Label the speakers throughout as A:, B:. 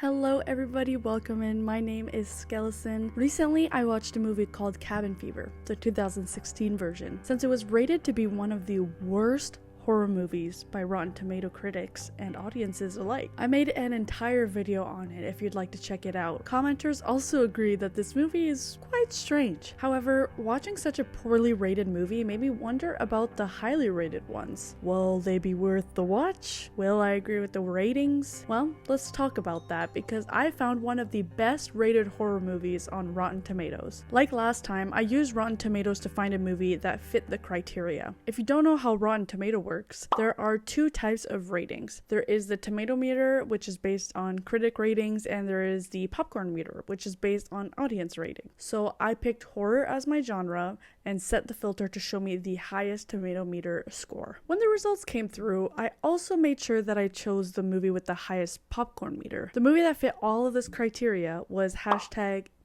A: Hello everybody, welcome in. My name is Skeleton. Recently I watched a movie called Cabin Fever, the 2016 version. Since it was rated to be one of the worst horror movies by Rotten Tomato critics and audiences alike, I made an entire video on it if you'd like to check it out. Commenters also agree that this movie is quite strange. However, watching such a poorly rated movie made me wonder about the highly rated ones. Will they be worth the watch? Will I agree with the ratings? Well, let's talk about that because I found one of the best rated horror movies on Rotten Tomatoes. Like last time, I used Rotten Tomatoes to find a movie that fit the criteria. If you don't know how Rotten Tomato works, there are two types of ratings. There is the tomato meter, which is based on critic ratings, and there is the popcorn meter, which is based on audience rating. So I picked horror as my genre and set the filter to show me the highest tomato meter score. When the results came through, I also made sure that I chose the movie with the highest popcorn meter. The movie that fit all of this criteria was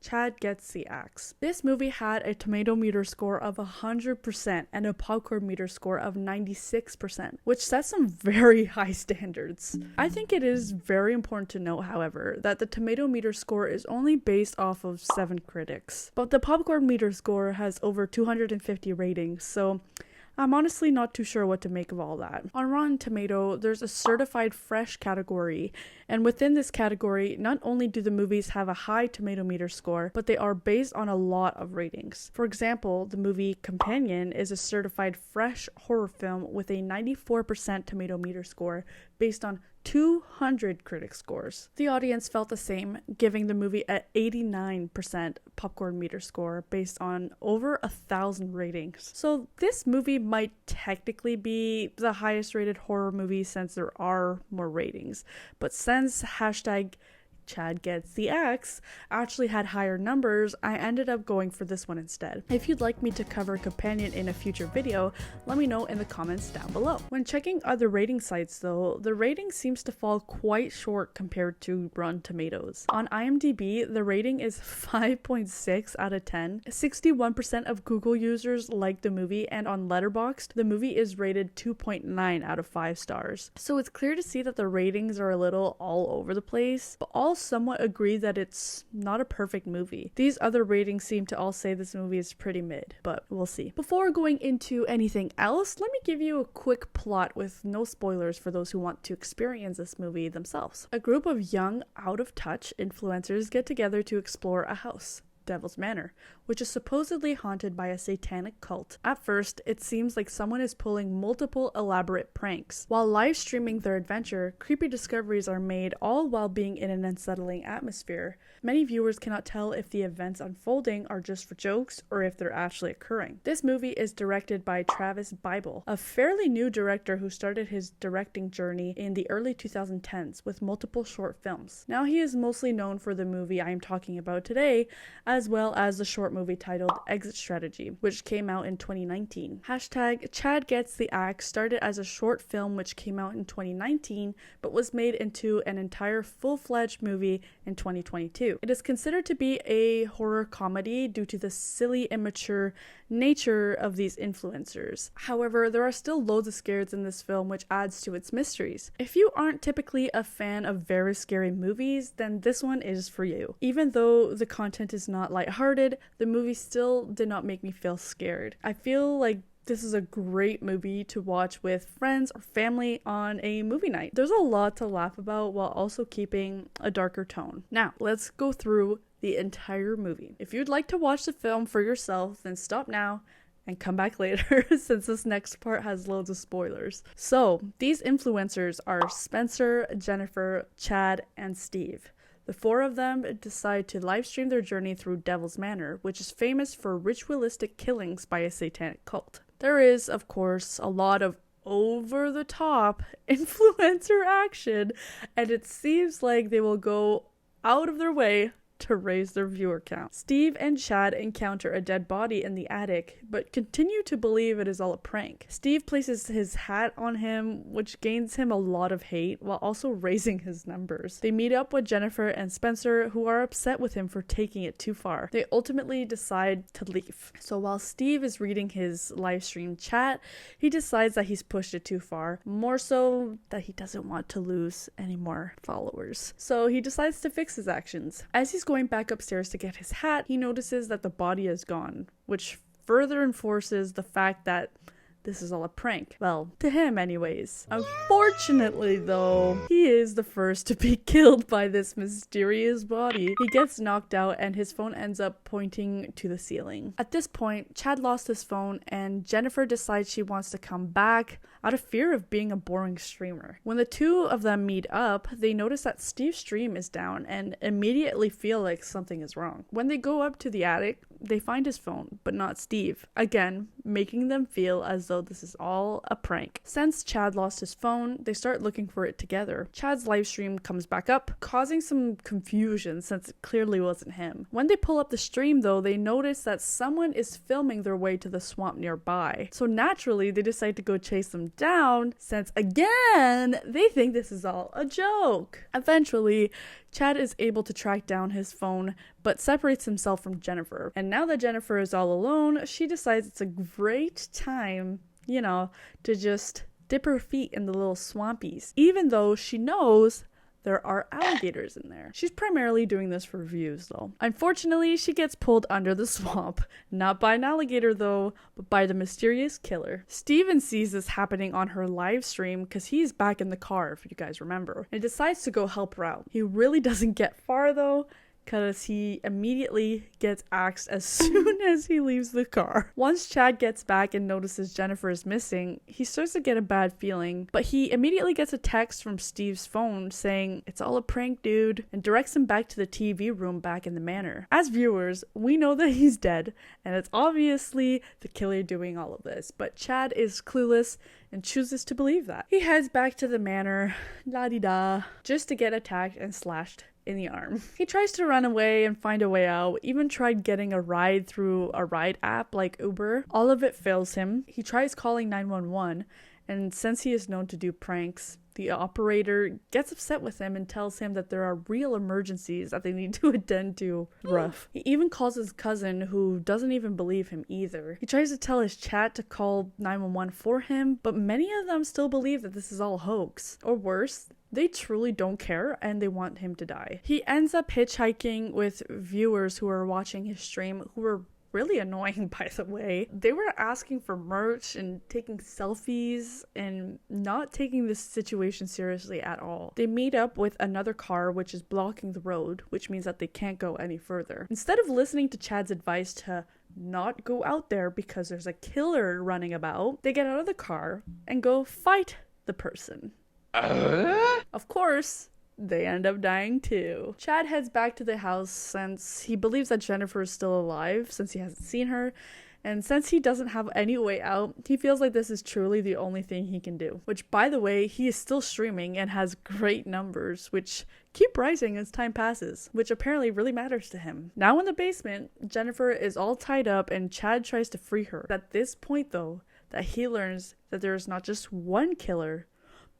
A: Chad Gets the Axe. This movie had a tomato meter score of 100% and a popcorn meter score of 96%, which sets some very high standards. I think it is very important to note, however, that the tomato meter score is only based off of 7 critics, but the popcorn meter score has over 250 ratings, so I'm honestly not too sure what to make of all that. On Rotten Tomato, there's a certified fresh category, and within this category, not only do the movies have a high tomato meter score, but they are based on a lot of ratings. For example, the movie Companion is a certified fresh horror film with a 94% tomato meter score based on 200 critic scores. The audience felt the same, giving the movie an 89% popcorn meter score based on over 1,000 ratings. So this movie might technically be the highest rated horror movie since there are more ratings, but since Chad Gets the Axe actually had higher numbers, I ended up going for this one instead. If you'd like me to cover Companion in a future video, let me know in the comments down below. When checking other rating sites though, the rating seems to fall quite short compared to Rotten Tomatoes. On IMDb, the rating is 5.6 out of 10. 61% of Google users like the movie, and on Letterboxd, the movie is rated 2.9 out of 5 stars. So it's clear to see that the ratings are a little all over the place, but all somewhat agree that it's not a perfect movie. These other ratings seem to all say this movie is pretty mid, but we'll see. Before going into anything else, let me give you a quick plot with no spoilers for those who want to experience this movie themselves. A group of young, out-of-touch influencers get together to explore a house, Devil's Manor, which is supposedly haunted by a satanic cult. At first, it seems like someone is pulling multiple elaborate pranks. While live streaming their adventure, creepy discoveries are made, all while being in an unsettling atmosphere. Many viewers cannot tell if the events unfolding are just for jokes or if they're actually occurring. This movie is directed by Travis Bible, a fairly new director who started his directing journey in the early 2010s with multiple short films. Now he is mostly known for the movie I am talking about today, as well as the short movie titled Exit Strategy, which came out in 2019. Chad Gets the Axe started as a short film which came out in 2019, but was made into an entire full-fledged movie in 2022. It is considered to be a horror comedy due to the silly, immature nature of these influencers. However, there are still loads of scares in this film, which adds to its mysteries. If you aren't typically a fan of very scary movies, then this one is for you. Even though the content is not lighthearted, the movie still did not make me feel scared. I feel like this is a great movie to watch with friends or family on a movie night. There's a lot to laugh about while also keeping a darker tone. Now, let's go through the entire movie. If you'd like to watch the film for yourself, then stop now and come back later since this next part has loads of spoilers. So, these influencers are Spencer, Jennifer, Chad, and Steve. The 4 of them decide to live stream their journey through Devil's Manor, which is famous for ritualistic killings by a satanic cult. There is, of course, a lot of over-the-top influencer action, and it seems like they will go out of their way to raise their viewer count. Steve and Chad encounter a dead body in the attic, but continue to believe it is all a prank. Steve places his hat on him, which gains him a lot of hate, while also raising his numbers. They meet up with Jennifer and Spencer, who are upset with him for taking it too far. They ultimately decide to leave. So while Steve is reading his live stream chat, he decides that he's pushed it too far, more so that he doesn't want to lose any more followers. So he decides to fix his actions. As he's going back upstairs to get his hat, he notices that the body is gone, which further enforces the fact that this is all a prank. Well, to him anyways. Unfortunately though, he is the first to be killed by this mysterious body. He gets knocked out and his phone ends up pointing to the ceiling. At this point, Chad lost his phone and Jennifer decides she wants to come back out of fear of being a boring streamer. When the two of them meet up, they notice that Steve's stream is down and immediately feel like something is wrong. When they go up to the attic, they find his phone, but not Steve, again, making them feel as though this is all a prank. Since Chad lost his phone, they start looking for it together. Chad's live stream comes back up, causing some confusion since it clearly wasn't him. When they pull up the stream though, they notice that someone is filming their way to the swamp nearby. So naturally, they decide to go chase them down, since again, they think this is all a joke. Eventually, Chad is able to track down his phone, but separates himself from Jennifer. And now that Jennifer is all alone, she decides it's a great time, to just dip her feet in the little swampies, even though she knows there are alligators in there. She's primarily doing this for views though. Unfortunately, she gets pulled under the swamp. Not by an alligator though, but by the mysterious killer. Steven sees this happening on her live stream because he's back in the car, if you guys remember, and decides to go help her out. He really doesn't get far though, because he immediately gets axed as soon as he leaves the car. Once Chad gets back and notices Jennifer is missing, he starts to get a bad feeling, but he immediately gets a text from Steve's phone saying, "It's all a prank, dude," and directs him back to the TV room back in the manor. As viewers, we know that he's dead, and it's obviously the killer doing all of this, but Chad is clueless and chooses to believe that. He heads back to the manor, la-di-da, just to get attacked and slashed in the arm. He tries to run away and find a way out, even tried getting a ride through a ride app like Uber. All of it fails him. He tries calling 911, and since he is known to do pranks, the operator gets upset with him and tells him that there are real emergencies that they need to attend to. Rough. He even calls his cousin, who doesn't even believe him either. He tries to tell his chat to call 911 for him, but many of them still believe that this is all a hoax. Or worse, they truly don't care and they want him to die. He ends up hitchhiking with viewers who are watching his stream, who were really annoying, by the way. They were asking for merch and taking selfies and not taking this situation seriously at all. They meet up with another car which is blocking the road, which means that they can't go any further. Instead of listening to Chad's advice to not go out there because there's a killer running about, they get out of the car and go fight the person. Of course, they end up dying too. Chad heads back to the house since he believes that Jennifer is still alive since he hasn't seen her, and since he doesn't have any way out, he feels like this is truly the only thing he can do. Which, by the way, he is still streaming and has great numbers, which keep rising as time passes, which apparently really matters to him. Now in the basement, Jennifer is all tied up and Chad tries to free her. At this point though, that he learns that there is not just one killer,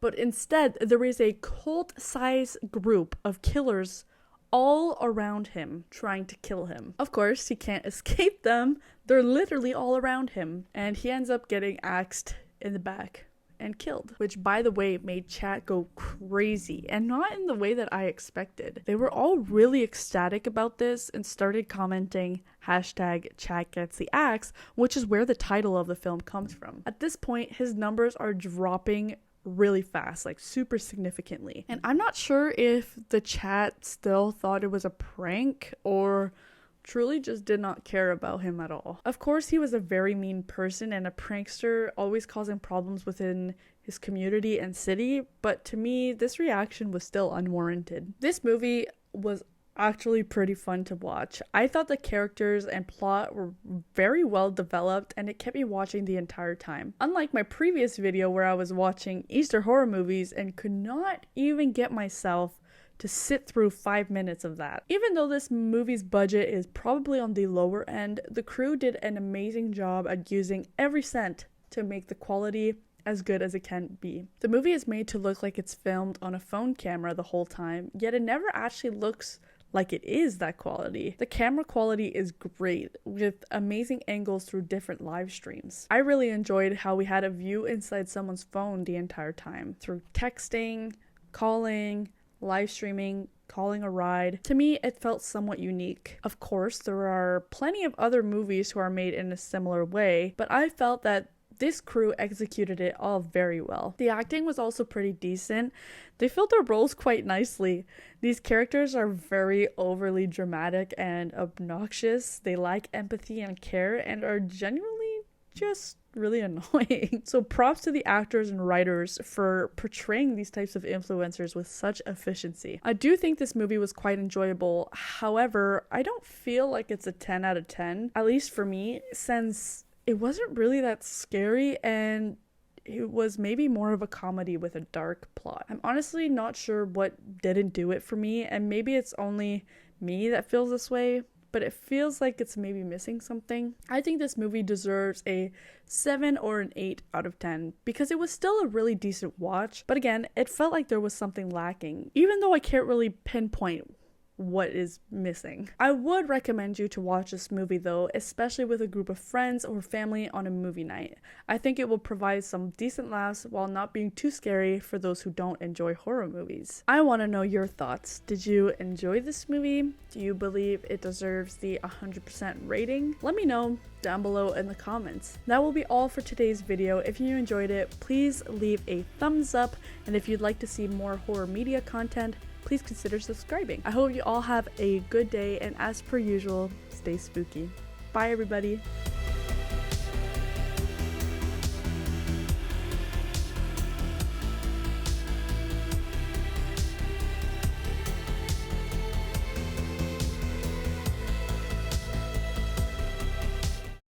A: but instead there is a cult-sized group of killers all around him trying to kill him. Of course, he can't escape them. They're literally all around him, and he ends up getting axed in the back and killed, which, by the way, made chat go crazy, and not in the way that I expected. They were all really ecstatic about this and started commenting #ChatGetsTheAxe, which is where the title of the film comes from. At this point, his numbers are dropping really fast, like super significantly. And I'm not sure if the chat still thought it was a prank or truly just did not care about him at all. Of course, he was a very mean person and a prankster, always causing problems within his community and city, but to me, this reaction was still unwarranted. This movie was actually pretty fun to watch. I thought the characters and plot were very well developed and it kept me watching the entire time. Unlike my previous video where I was watching Easter horror movies and could not even get myself to sit through 5 minutes of that. Even though this movie's budget is probably on the lower end, the crew did an amazing job at using every cent to make the quality as good as it can be. The movie is made to look like it's filmed on a phone camera the whole time, yet it never actually looks like it is that quality. The camera quality is great, with amazing angles through different live streams. I really enjoyed how we had a view inside someone's phone the entire time, through texting, calling, live streaming, calling a ride. To me, it felt somewhat unique. Of course, there are plenty of other movies who are made in a similar way, but I felt that this crew executed it all very well. The acting was also pretty decent. They filled their roles quite nicely. These characters are very overly dramatic and obnoxious. They lack empathy and care and are genuinely just really annoying. So props to the actors and writers for portraying these types of influencers with such efficiency. I do think this movie was quite enjoyable. However, I don't feel like it's a 10 out of 10, at least for me, since it wasn't really that scary and it was maybe more of a comedy with a dark plot. I'm honestly not sure what didn't do it for me, and maybe it's only me that feels this way, but it feels like it's maybe missing something. I think this movie deserves a 7 or an 8 out of 10 because it was still a really decent watch, but again, it felt like there was something lacking, even though I can't really pinpoint what is missing. I would recommend you to watch this movie though, especially with a group of friends or family on a movie night. I think it will provide some decent laughs while not being too scary for those who don't enjoy horror movies. I want to know your thoughts. Did you enjoy this movie? Do you believe it deserves the 100% rating? Let me know down below in the comments. That will be all for today's video. If you enjoyed it, please leave a thumbs up, and if you'd like to see more horror media content, please consider subscribing. I hope you all have a good day, and as per usual, stay spooky. Bye everybody.